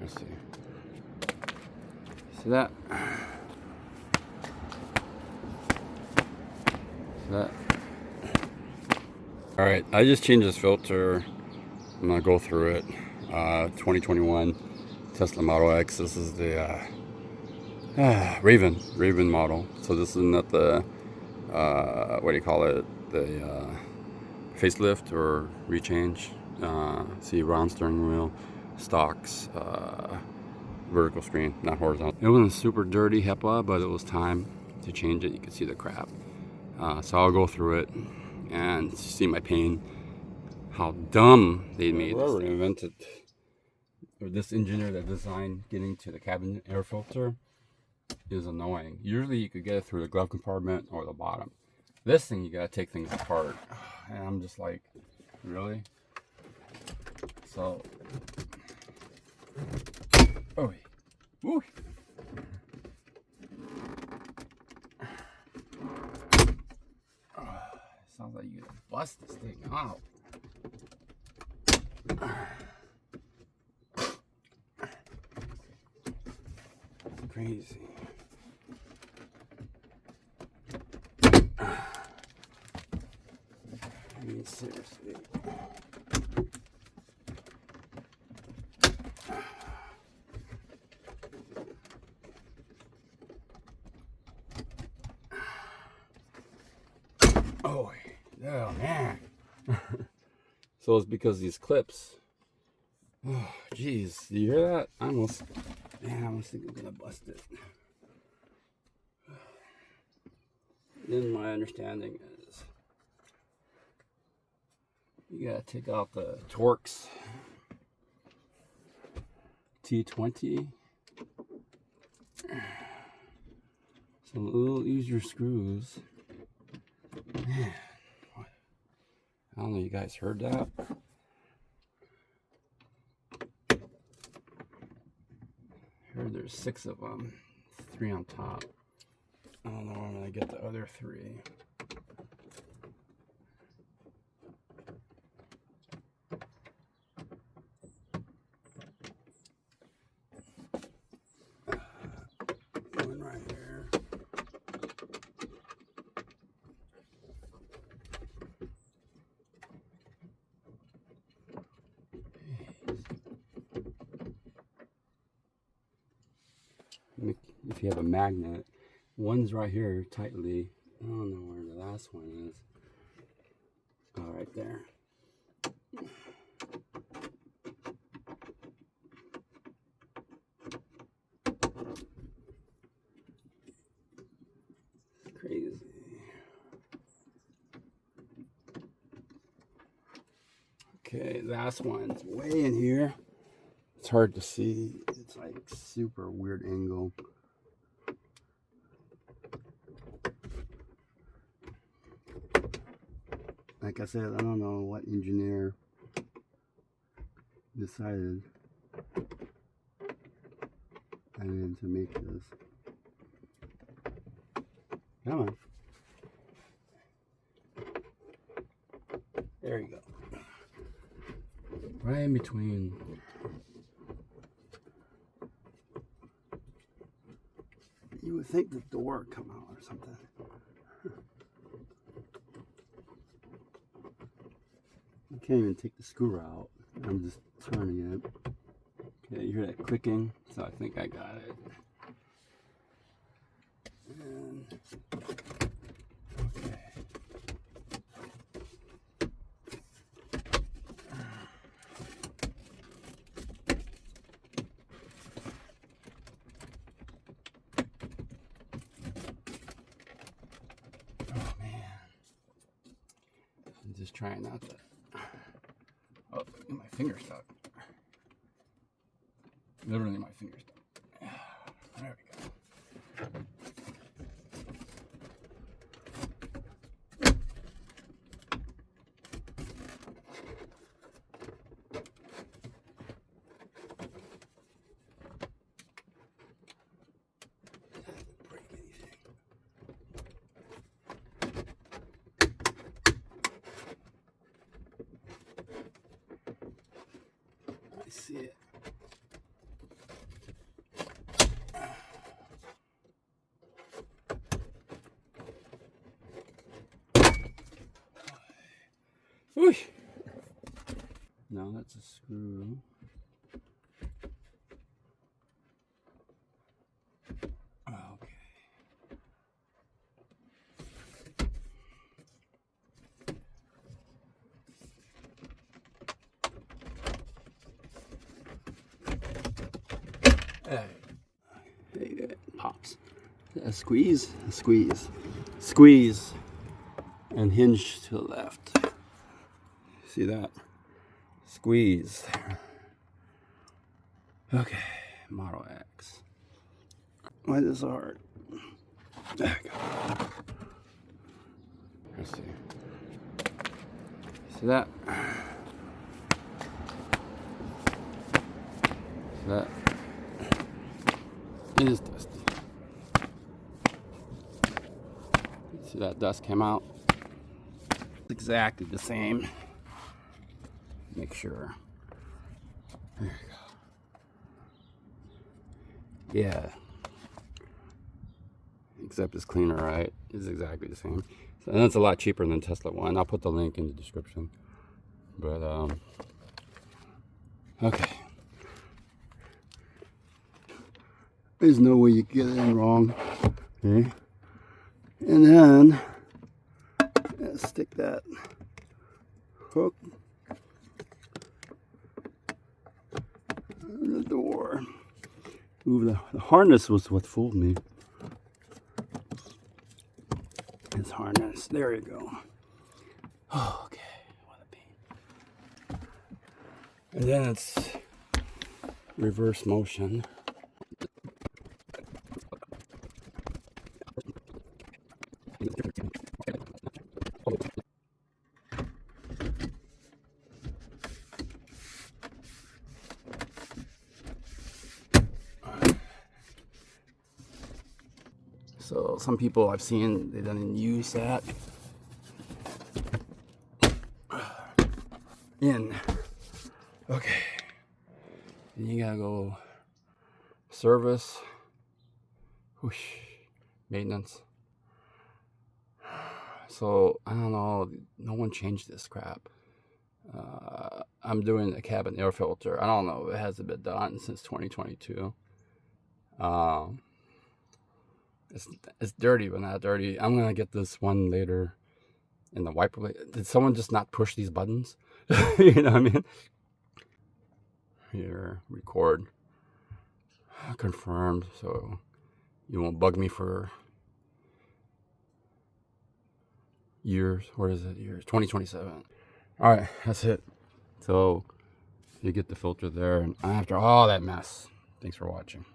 me see. See that? See that? Alright, I just changed this filter. I'm gonna go through it. 2021 Tesla Model X. This is the Raven model. So this is not the what do you call it? The facelift or rechange. See, round steering wheel, stocks, vertical screen, not horizontal. It wasn't super dirty HEPA, but it was time to change it. You can see the crap. So I'll go through it and see my pain. How dumb they made this. Whoever invented, or this engineer that designed getting to the cabin air filter is annoying. Usually you could get it through the glove compartment or the bottom. This thing, you gotta take things apart. And I'm just like, really? So, oh, woo. Sounds like you gotta bust this thing out. Crazy. I mean, seriously. Oh man. So it's because these clips. Oh, jeez. Do you hear that? I almost think I'm gonna bust it. Then my understanding is you gotta take out the Torx T20. So use your screws. Man, I don't know, you guys heard that? I heard there's 6 of them, 3 on top. I don't know where I'm gonna get the other 3. One right here. If you have a magnet, one's right here tightly. I don't know where the last one is. Oh, right there. Crazy. Okay, last one's way in here. It's hard to see. It's like super weird angle. Like I said, I don't know what engineer decided I needed to make this. Come on. There you go. Right in between. You would think the door would come out or something. You can't even take the screw out. I'm just turning it. Okay, you hear that clicking? So I think I got it. And okay. Oh man. I'm just trying not to. Oh, my finger's stuck. Literally my finger's stuck. There we go. I see it. Whoosh. Now that's a screw. Okay. There it pops. A squeeze, a squeeze, squeeze, and hinge to the left. See that? Squeeze. Okay, Model X. Why is this so hard? There we go. Let's see. See that? See that? It is dusty. See that dust came out? It's exactly the same. Make sure. There you go. Yeah. Except it's cleaner, right? It's exactly the same. So, and it's a lot cheaper than Tesla One. I'll put the link in the description. But okay. There's no way you get it in wrong. Okay. And then stick that hook in the door. Ooh, the harness was what fooled me. It's harness. There you go. Oh, okay. What a pain. And then it's reverse motion. So some people I've seen, they didn't use that in. Okay. Then you gotta go service, whoosh, maintenance. So I don't know, no one changed this crap. I'm doing a cabin air filter. I don't know, it hasn't been done since 2022. It's dirty, but not dirty. I'm gonna get this one later in the wiper. Did someone just not push these buttons? You know what I mean? Here, record. Confirmed, so you won't bug me for years. What is it? Years? 2027. All right, that's it. So you get the filter there, and after all that mess, thanks for watching.